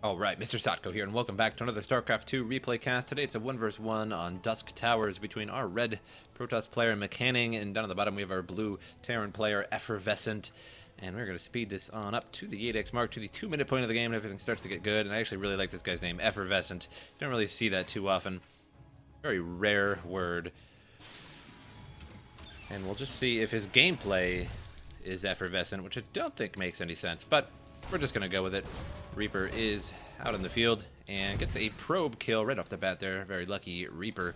Alright, MrSotko here, and welcome back to another Starcraft 2 replay cast. Today it's a 1 vs 1 on Dusk Towers between our red Protoss player McCanning, and down at the bottom we have our blue Terran player Effervescent. And we're going to speed this on up to the 8x mark, to the 2-minute point of the game, and everything starts to get good. And I actually really like this guy's name, Effervescent. Don't really see that too often. Very rare word. And we'll just see if his gameplay is effervescent, which I don't think makes any sense, but we're just going to go with it. Reaper is out in the field and gets a probe kill right off the bat there. Very lucky Reaper.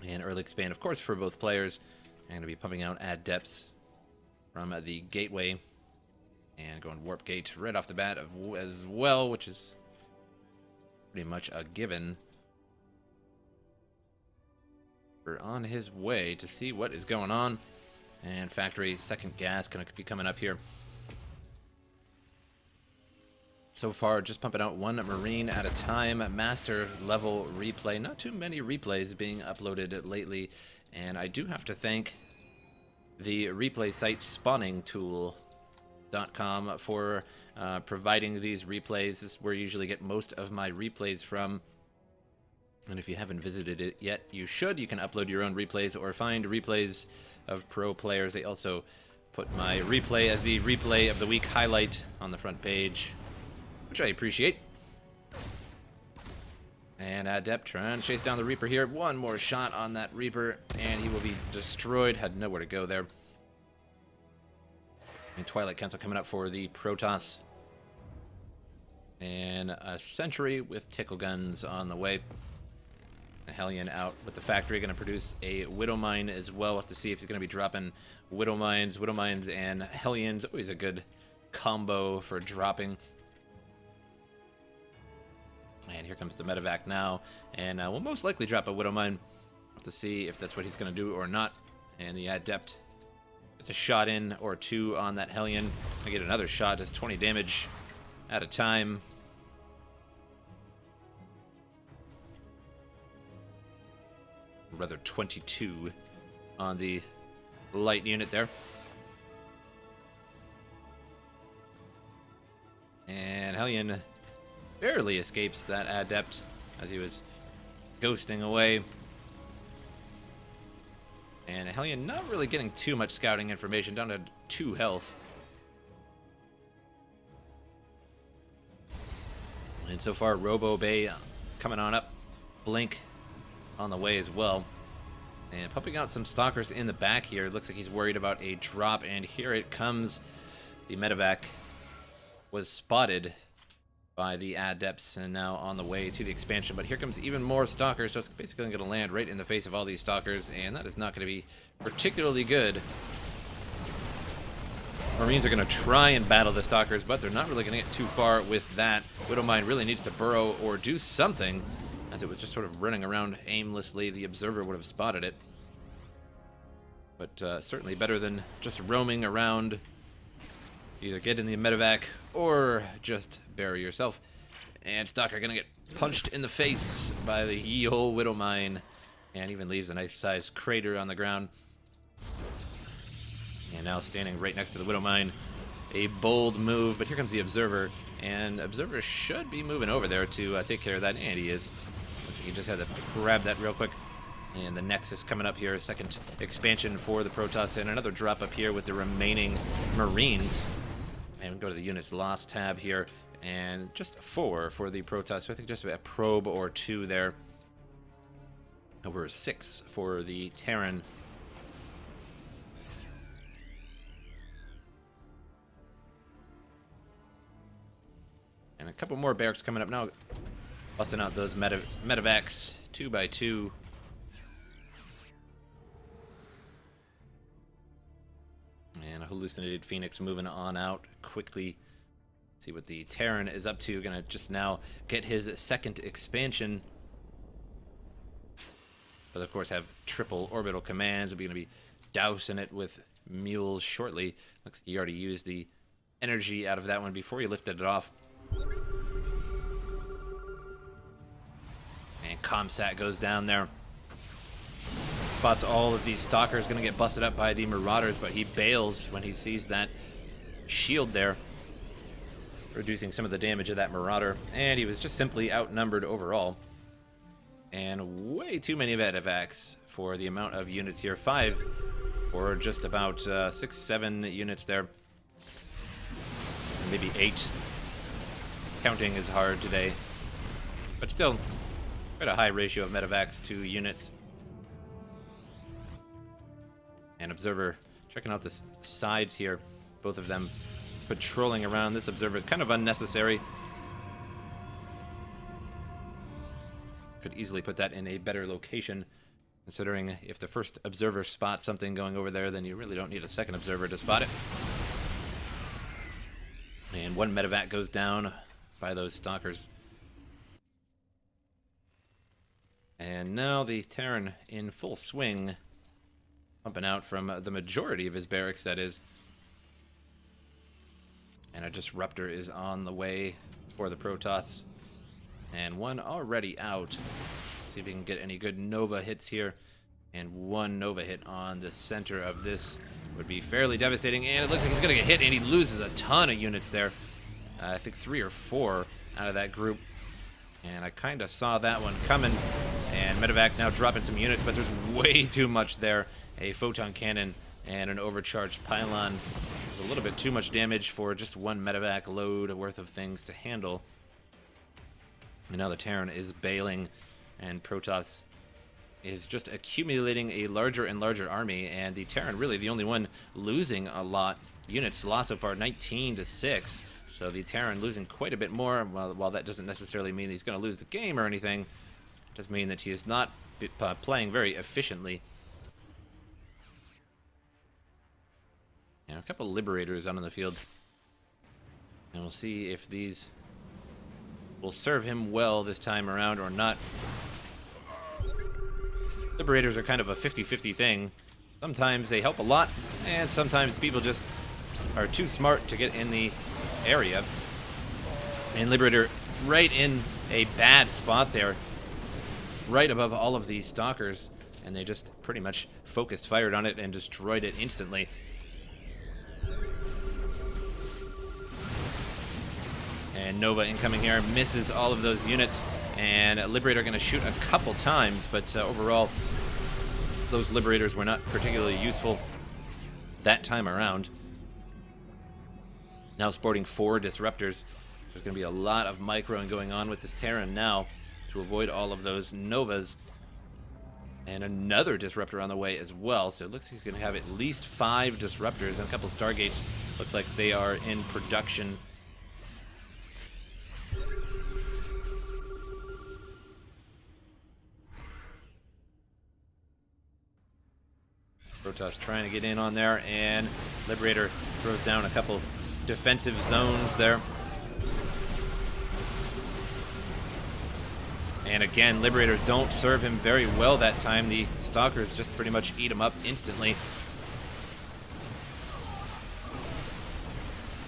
And early expand, of course, for both players. I'm going to be pumping out adepts from the gateway. And going warp gate right off the bat as well, which is pretty much a given. We're on his way to see what is going on. And factory second gas going to be coming up here. So far, just pumping out one Marine at a time. Master level replay. Not too many replays being uploaded lately. And I do have to thank the replay site spawningtool.com for providing these replays. This is where I usually get most of my replays from. And if you haven't visited it yet, you should. You can upload your own replays or find replays of pro players. They also put my replay as the replay of the week highlight on the front page, which I appreciate. And Adept trying to chase down the Reaper here. One more shot on that Reaper, and he will be destroyed. Had nowhere to go there. And Twilight Council coming up for the Protoss. And a Sentry with Tickle Guns on the way. A Hellion out with the factory. Going to produce a Widow Mine as well. We'll have to see if he's going to be dropping Widow Mines. Widow Mines and Hellions. Always a good combo for dropping. And here comes the medevac now, and we'll most likely drop a Widow Mine. We'll have to see if that's what he's going to do or not. And the Adept gets a shot in or two on that Hellion. I get another shot, does 20 damage at a time. Rather 22 on the light unit there. And Hellion barely escapes that Adept as he was ghosting away. And Hellion not really getting too much scouting information, down to 2 health. And so far, Robo Bay coming on up. Blink on the way as well. And pumping out some Stalkers in the back here. Looks like he's worried about a drop, and here it comes. The medevac was spotted by the Adepts and now on the way to the expansion, but here comes even more Stalkers, so it's basically going to land right in the face of all these Stalkers, and that is not going to be particularly good. Marines are going to try and battle the Stalkers, but they're not really going to get too far with that. Widow Mine really needs to burrow or do something, as it was just sort of running around aimlessly. The Observer would have spotted it, but certainly better than just roaming around. Either get in the medevac or just bury yourself. And Stalker gonna get punched in the face by the ye-hole Widow Mine, and even leaves a nice sized crater on the ground. And now standing right next to the Widow Mine, a bold move, but here comes the Observer, and Observer should be moving over there to take care of that, and he is. Looks like he just had to grab that real quick. And the Nexus coming up here, second expansion for the Protoss, and another drop up here with the remaining Marines. And we go to the units lost tab here, and just 4 for the Protoss. So I think just a probe or 2 there. Over 6 for the Terran. And a couple more barracks coming up now. Busting out those medevacs 2 by 2. And a hallucinated Phoenix moving on out quickly. See what the Terran is up to. Gonna just now get his second expansion. But of course have triple orbital commands. We're gonna be dousing it with mules shortly. Looks like you already used the energy out of that one before you lifted it off. And Comsat goes down there. Spots all of these Stalkers, going to get busted up by the Marauders, but he bails when he sees that shield there. reducing some of the damage of that Marauder, and he was just simply outnumbered overall. And way too many medevacs for the amount of units here. 5, or just about 6, 7 units there. Maybe 8. Counting is hard today. But still, quite a high ratio of medevacs to units. And Observer checking out the sides here. Both of them patrolling around. This Observer is kind of unnecessary. Could easily put that in a better location, considering if the first Observer spots something going over there, then you really don't need a second Observer to spot it. And 1 medevac goes down by those Stalkers. And now the Terran in full swing, pumping out from the majority of his barracks, that is. And a Disruptor is on the way for the Protoss. And 1 already out. See if we can get any good Nova hits here. And 1 Nova hit on the center of this would be fairly devastating. And it looks like he's going to get hit, and he loses a ton of units there. I think 3 or 4 out of that group. And I kind of saw that one coming. And Medevac now dropping some units, but there's way too much there. A Photon Cannon and an overcharged Pylon. There's a little bit too much damage for just 1 Medevac load worth of things to handle. And now the Terran is bailing, and Protoss is just accumulating a larger and larger army, and the Terran really the only one losing a lot. Units lost so far 19 to 6, so the Terran losing quite a bit more. While that doesn't necessarily mean he's going to lose the game or anything, it does mean that he is not playing very efficiently. And a couple Liberators out on the field, and we'll see if these will serve him well this time around or not. Liberators are kind of a 50-50 thing. Sometimes they help a lot, and sometimes people just are too smart to get in the area. And Liberator right in a bad spot there, right above all of these Stalkers, and they just pretty much focused, fired on it, and destroyed it instantly. And Nova incoming here, misses all of those units, and Liberator going to shoot a couple times, but overall, those Liberators were not particularly useful that time around. Now sporting 4 Disruptors. There's going to be a lot of microing going on with this Terran now to avoid all of those Novas. And another Disruptor on the way as well, so it looks like he's going to have at least 5 Disruptors, and a couple Stargates look like they are in production. Protoss trying to get in on there, and Liberator throws down a couple defensive zones there. And again, Liberators don't serve him very well that time. The Stalkers just pretty much eat him up instantly.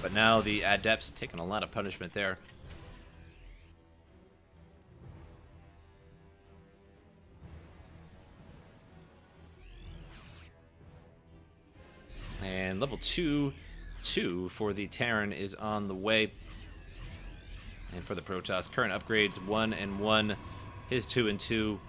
But now the Adepts taking a lot of punishment there. And level 2 for the Terran is on the way. And for the Protoss, current upgrades 1 and 1. His 2 and 2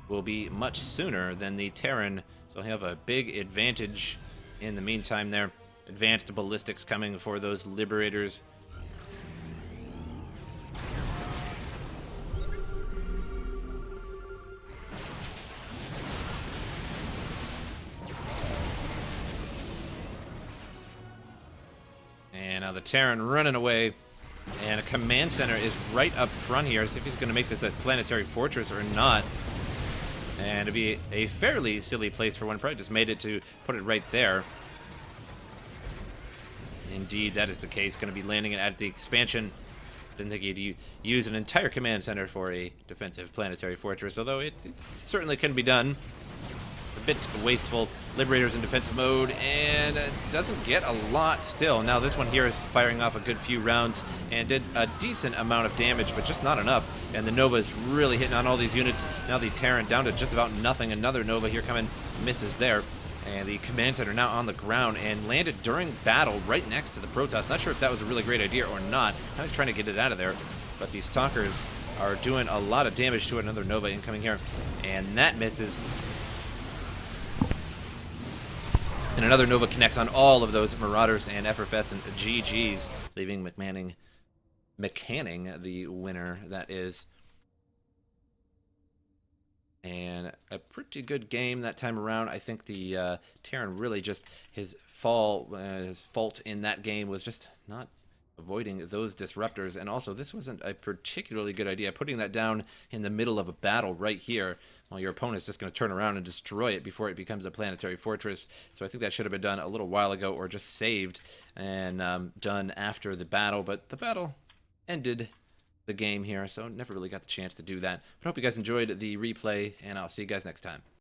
will be much sooner than the Terran, so he'll have a big advantage in the meantime there. Advanced ballistics coming for those Liberators. And now the Terran running away. And a command center is right up front here. See if he's going to make this a planetary fortress or not. And it'd be a fairly silly place for one. Probably just made it to put it right there. Indeed, that is the case. Going to be landing it at the expansion. Didn't think he'd use an entire command center for a defensive planetary fortress, although it certainly can be done. A bit wasteful. Liberators in defensive mode, and doesn't get a lot still. Now this one here is firing off a good few rounds and did a decent amount of damage, but just not enough. And the Nova is really hitting on all these units. Now the Terran down to just about nothing. Another Nova here coming, misses there. And the command center now on the ground and landed during battle right next to the Protoss. Not sure if that was a really great idea or not. I was trying to get it out of there, but these Stalkers are doing a lot of damage to it. Another Nova incoming here, and that misses. And another Nova connects on all of those Marauders and Effervescent GGs, leaving MCanning the winner, that is. And a pretty good game that time around. I think the Terran really just, his fault in that game was just not avoiding those disruptors. And also, this wasn't a particularly good idea, putting that down in the middle of a battle right here, while your opponent's just going to turn around and destroy it before it becomes a planetary fortress. So I think that should have been done a little while ago, or just saved and done after the battle. But the battle ended the game here, so never really got the chance to do that. But I hope you guys enjoyed the replay, and I'll see you guys next time.